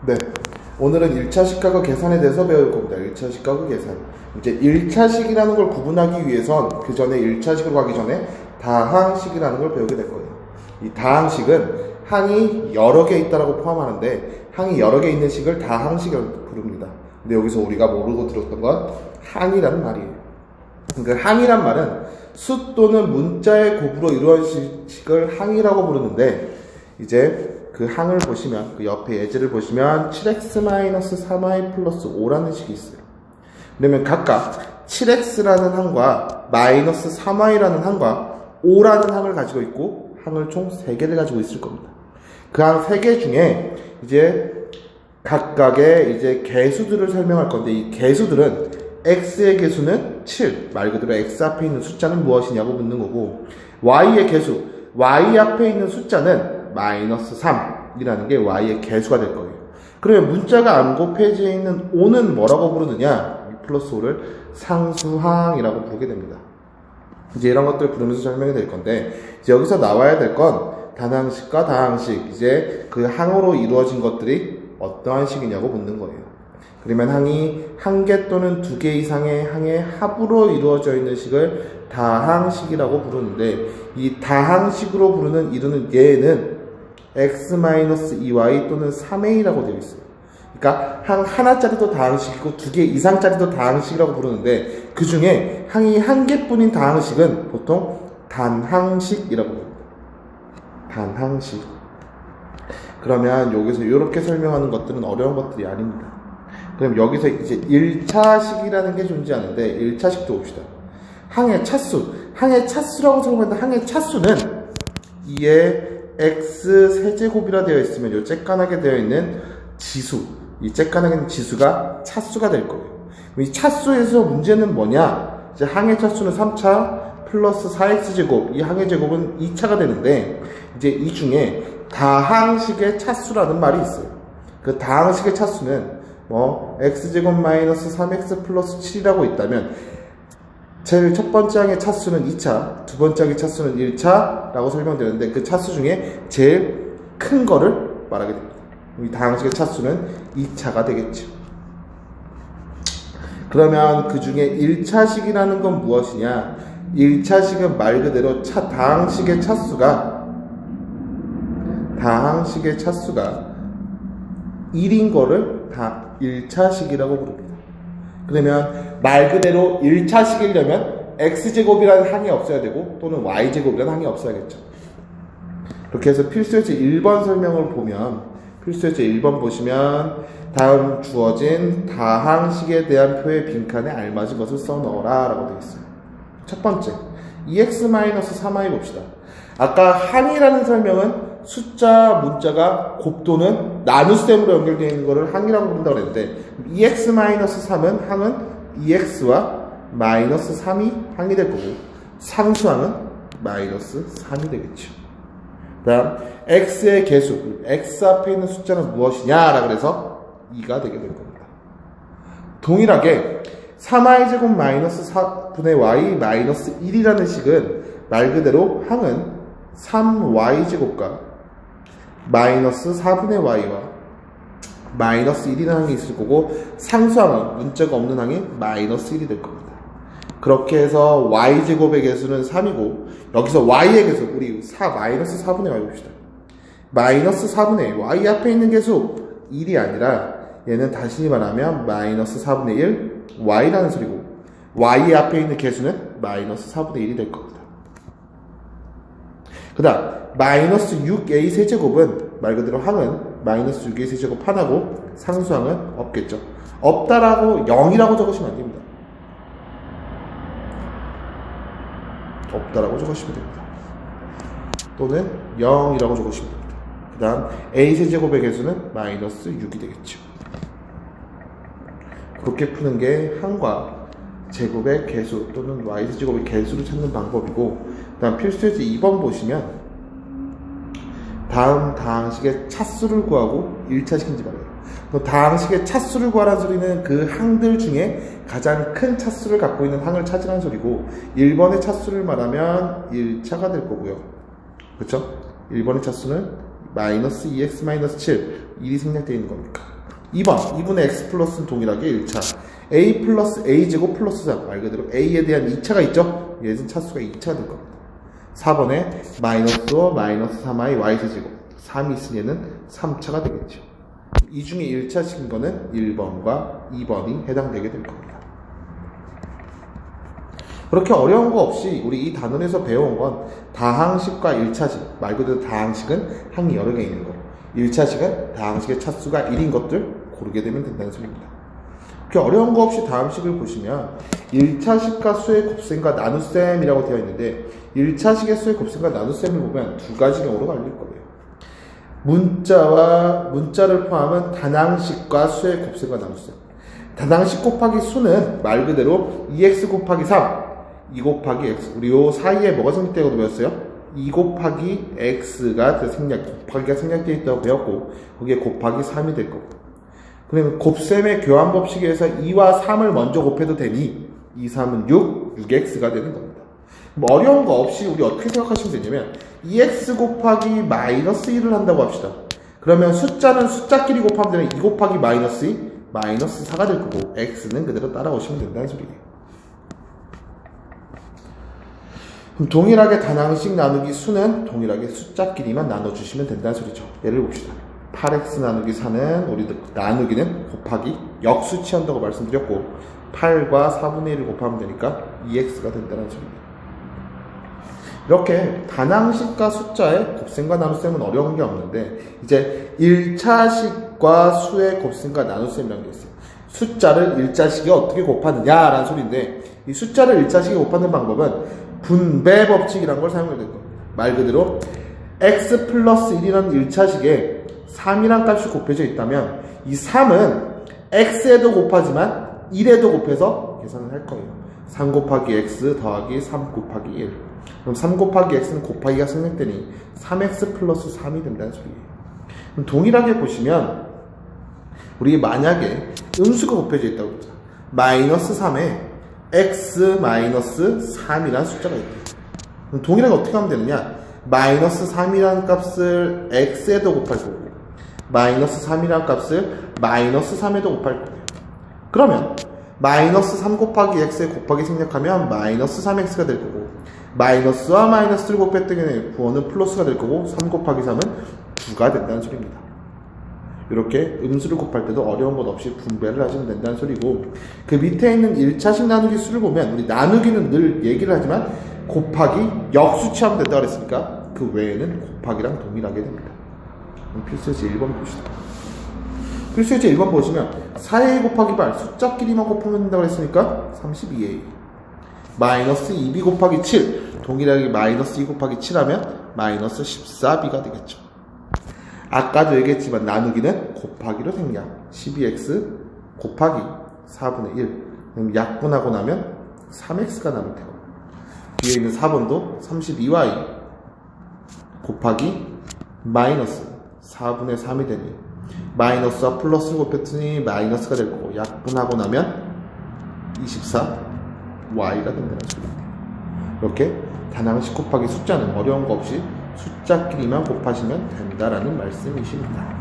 네. 오늘은 1차 식가구 계산에 대해서 배울 겁니다. 1차 식가구 계산. 이제 1차식이라는 걸 구분하기 위해선 그 전에 1차식으로 가기 전에 다항식이라는 걸 배우게 될 거예요. 이 다항식은 항이 여러 개 있다라고 포함하는데 항이 여러 개 있는 식을 다항식이라고 부릅니다. 근데 여기서 우리가 모르고 들었던 건 항이라는 말이에요. 그러니까 항이란 말은 수 또는 문자의 곱으로 이루어진 식을 항이라고 부르는데 이제 그 항을 보시면 그 옆에 예제를 보시면 7x-3y 플러스 5라는 식이 있어요. 그러면 각각 7x라는 항과 마이너스 3y라는 항과 5라는 항을 가지고 있고 항을 총 3개를 가지고 있을 겁니다. 그 항 3개 중에 이제 각각의 이제 개수들을 설명할 건데 이 개수들은 x의 개수는 7, 말 그대로 x 앞에 있는 숫자는 무엇이냐고 묻는 거고 y의 개수, y 앞에 있는 숫자는 마이너스 3이라는 게 y의 개수가 될 거예요. 그러면 문자가 안 곱해져 있는 5는 뭐라고 부르느냐? 플러스 5를 상수항이라고 부르게 됩니다. 이제 이런 것들 부르면서 설명이 될 건데 이제 여기서 나와야 될 건 단항식과 다항식, 이제 그 항으로 이루어진 것들이 어떠한 식이냐고 묻는 거예요. 그러면 항이 한 개 또는 두 개 이상의 항의 합으로 이루어져 있는 식을 다항식이라고 부르는데 이 다항식으로 이루는 예는 x-2y 또는 3a라고 되어 있어요. 그러니까 항 하나짜리도 다항식이고 두 개 이상짜리도 다항식이라고 부르는데 그 중에 항이 한 개뿐인 다항식은 보통 단항식이라고 부릅니다. 단항식. 그러면 여기서 이렇게 설명하는 것들은 어려운 것들이 아닙니다. 그럼 여기서 이제 1차식이라는 게 존재하는데 1차식도 봅시다. 항의 차수라고 설명하는데 항의 차수는 2의 x 세제곱이라 되어 있으면 이 쬐깐하게 되어 있는 지수, 이 쬐깐하게 있는 지수가 차수가 될 거예요. 이 차수에서 문제는 뭐냐? 이제 항의 차수는 3차 플러스 4x제곱, 이 항의 제곱은 2차가 되는데 이제 이 중에 다항식의 차수라는 말이 있어요. 그 다항식의 차수는 x제곱 마이너스 3x 플러스 7이라고 있다면 제일 첫 번째 항의 차수는 2차, 두 번째 항의 차수는 1차라고 설명되는데 그 차수 중에 제일 큰 거를 말하게 됩니다. 이 다항식의 차수는 2차가 되겠죠. 그러면 그 중에 1차식이라는 건 무엇이냐? 1차식은 말 그대로 다항식의 차수가 1인 거를 다 1차식이라고 부릅니다. 그러면 말 그대로 1차식이려면 x제곱이라는 항이 없어야 되고 또는 y제곱이라는 항이 없어야겠죠. 이렇게 해서 필수예제 1번 설명을 보면 필수예제 1번 보시면 다음 주어진 다항식에 대한 표의 빈칸에 알맞은 것을 써 넣어라 라고 되어 있어요. 첫 번째 2x-3y 봅시다. 아까 항이라는 설명은 숫자, 문자가 곱도는 나눗셈으로 연결되어 있는 것을 항이라고 부른다고 그랬는데 2x-3은 항은 2x와 마이너스 3이 항이 될 거고 상수항은 마이너스 3이 되겠죠. 그 다음 x의 개수, x 앞에 있는 숫자는 무엇이냐 라고 해서 2가 되게 될 겁니다. 동일하게 3y제곱 마이너스 4분의 y 마이너스 1이라는 식은 말 그대로 항은 3y제곱과 마이너스 4분의 y와 마이너스 1이라는 항이 있을 거고 상수항은 문자가 없는 항이 마이너스 1이 될 겁니다. 그렇게 해서 y제곱의 개수는 3이고 여기서 y의 개수 우리 마이너스 4분의 y 봅시다. 마이너스 4분의 y 앞에 있는 개수 1이 아니라 얘는 다시 말하면 마이너스 4분의 1 y라는 소리고 y 앞에 있는 개수는 마이너스 4분의 1이 될 겁니다. 그 다음 마이너스 6a 세제곱은 말 그대로 항은 마이너스 6a 세제곱 하나고 상수항은 없겠죠. 없다라고 0이라고 적으시면 안 됩니다. 없다라고 적으시면 됩니다. 또는 0이라고 적으시면 됩니다. 그 다음 a 세제곱의 개수는 마이너스 6이 되겠죠. 그렇게 푸는 게 항과 제곱의 개수 또는 y제곱의 개수를 찾는 방법이고 그 다음 필수예제 2번 보시면 다음 다항식의 차수를 구하고 1차식인지 말이에요. 다항식의 차수를 구하라는 소리는 그 항들 중에 가장 큰 차수를 갖고 있는 항을 찾으라는 소리고 1번의 차수를 말하면 1차가 될 거고요. 그렇죠? 1번의 차수는 마이너스 2x 마이너스 7 1이 생략되어 있는 거니까 2번 2분의 x 플러스는 동일하게 1차 a 플러스 a제곱 플러스 3 말 그대로 a에 대한 2차가 있죠? 얘는 차수가 2차가 될 겁니다. 4번에 마이너스 5 마이너스 3i y제곱 3이 있으니 얘는 3차가 되겠죠. 이 중에 1차식인 거는 1번과 2번이 해당되게 될 겁니다. 그렇게 어려운 거 없이 우리 이 단원에서 배워온 건 다항식과 1차식, 말 그대로 다항식은 항이 여러 개 있는 거, 1차식은 다항식의 차수가 1인 것들 고르게 되면 된다는 소리입니다. 그렇게 어려운 거 없이 다음식을 보시면 1차식과 수의 곱셈과 나눗셈이라고 되어 있는데 1차식의 수의 곱셈과 나눗셈을 보면 두 가지 경우로 갈릴 거예요. 문자를 포함한 단항식과 수의 곱셈과 나눗셈. 단항식 곱하기 수는 말 그대로 2x 곱하기 3, 2 곱하기 x. 우리 요 사이에 뭐가 생략되고 배웠어요? 2 곱하기 x가 곱하기가 생략되어 있다고 배웠고, 거기에 곱하기 3이 될 거고. 그러면 곱셈의 교환 법칙에 의해서 2와 3을 먼저 곱해도 되니, 2, 3은 6x가 되는 겁니다. 어려운 거 없이 우리 어떻게 생각하시면 되냐면 2x 곱하기 마이너스 1을 한다고 합시다. 그러면 숫자는 숫자끼리 곱하면 되는 2 곱하기 마이너스 2, 마이너스 4가 될 거고 x는 그대로 따라오시면 된다는 소리예요. 그럼 동일하게 단항식 나누기 수는 동일하게 숫자끼리만 나눠주시면 된다는 소리죠. 예를 봅시다. 8x 나누기 4는 우리 나누기는 곱하기 역수 취한다고 말씀드렸고 8과 4분의 1을 곱하면 되니까 2x가 된다는 소리입니다. 이렇게 단항식과 숫자의 곱셈과 나눗셈은 어려운 게 없는데 이제 1차식과 수의 곱셈과 나눗셈이라는 게 있어요. 숫자를 1차식에 어떻게 곱하느냐라는 소리인데 이 숫자를 1차식에 곱하는 방법은 분배 법칙이라는 걸 사용해야 될 겁니다. 말 그대로 x 플러스 1이라는 1차식에 3이란 값이 곱해져 있다면 이 3은 x에도 곱하지만 1에도 곱해서 계산을 할 거예요. 3 곱하기 x 더하기 3 곱하기 1. 그럼 3 곱하기 x는 곱하기가 생략되니 3x 플러스 3이 된다는 소리예요. 그럼 동일하게 보시면 우리 만약에 음수가 곱해져 있다고 보자. 마이너스 3에 x 마이너스 3이라는 숫자가 있대요. 그럼 동일하게 어떻게 하면 되느냐? 마이너스 3이라는 값을 x에도 곱할 거고 마이너스 3이라는 값을 마이너스 3에도 곱할 거예요. 그러면 마이너스 3 곱하기 x에 곱하기 생략하면 마이너스 3x가 될 거고 마이너스와 마이너스를 곱했더니 구원은 플러스가 될 거고 3 곱하기 3은 9가 된다는 소리입니다. 이렇게 음수를 곱할 때도 어려운 것 없이 분배를 하시면 된다는 소리고 그 밑에 있는 1차식 나누기 수를 보면 우리 나누기는 늘 얘기를 하지만 곱하기 역수 취하면 된다고 그랬으니까 그 외에는 곱하기랑 동일하게 됩니다. 필수예제 1번 봅시다. 필수예제 1번 보시면 4a 곱하기 8 숫자끼리만 곱하면 된다고 했으니까 32a 마이너스 2b 곱하기 7 동일하게 마이너스 2 곱하기 7하면 마이너스 14b가 되겠죠. 아까도 얘기했지만 나누기는 곱하기로 생략 12x 곱하기 4분의 1 그럼 약분하고 나면 3x가 남을 테고 뒤에 있는 4번도 32y 곱하기 마이너스 4분의 3이 되니 마이너스와 플러스를 곱했더니 마이너스가 될 거고 약분하고 나면 24y가 된다는 소리입니다. 이렇게 단항식 곱하기 숫자는 어려운 거 없이 숫자끼리만 곱하시면 된다라는 말씀이십니다.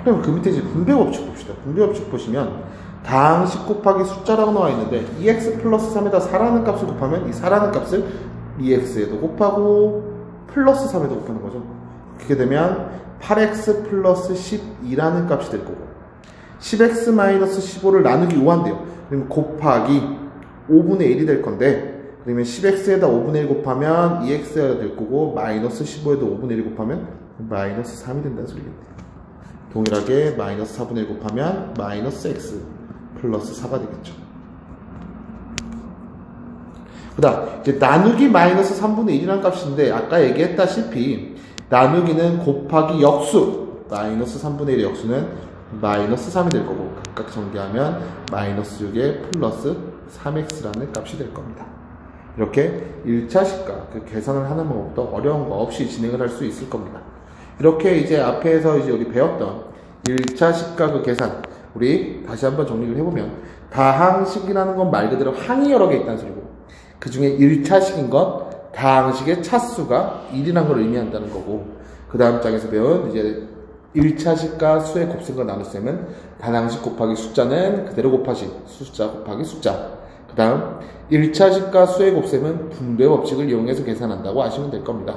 그럼 그 밑에 이제 분배 법칙 봅시다. 분배 법칙 보시면 다항식 곱하기 숫자라고 나와 있는데 2x 플러스 3에다 4라는 값을 곱하면 이 4라는 값을 2x에도 곱하고 플러스 3에도 곱하는 거죠. 그렇게 되면 8x 플러스 12라는 값이 될 거고 10x 마이너스 15를 나누기 5한대요. 그러면 곱하기 5분의 1이 될 건데 그러면 10x에다 5분의 1 곱하면 2x가 될 거고 마이너스 15에도 5분의 1 곱하면 마이너스 3이 된다는 소리입니다. 동일하게 마이너스 4분의 1 곱하면 마이너스 x 플러스 4가 되겠죠. 그 다음 이제 나누기 마이너스 3분의 1이라는 값인데 아까 얘기했다시피 나누기는 곱하기 역수 마이너스 3분의 1의 역수는 마이너스 3이 될 거고 각각 전개하면 마이너스 6에 플러스 3x라는 값이 될 겁니다. 이렇게 1차식과 그 계산을 하는 방법도 어려운 거 없이 진행을 할 수 있을 겁니다. 이렇게 이제 앞에서 이제 우리 배웠던 1차식과 그 계산 우리 다시 한번 정리를 해보면 다항식이라는 건 말 그대로 항이 여러 개 있다는 소리고 그 중에 1차식인 건 다항식의 차수가 1이라는 걸 의미한다는 거고 그 다음 장에서 배운 이제 1차식과 수의 곱셈과 나눗셈은 단항식 곱하기 숫자는 그대로 곱하기 숫자 곱하기 숫자. 그 다음 1차식과 수의 곱셈은 분배 법칙을 이용해서 계산한다고 아시면 될 겁니다.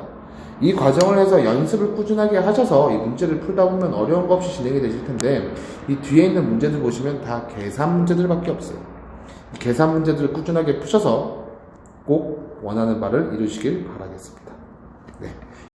이 과정을 해서 연습을 꾸준하게 하셔서 이 문제를 풀다 보면 어려운 거 없이 진행이 되실 텐데, 이 뒤에 있는 문제들 보시면 다 계산 문제들밖에 없어요. 이 계산 문제들을 꾸준하게 푸셔서 꼭 원하는 바를 이루시길 바라겠습니다. 네.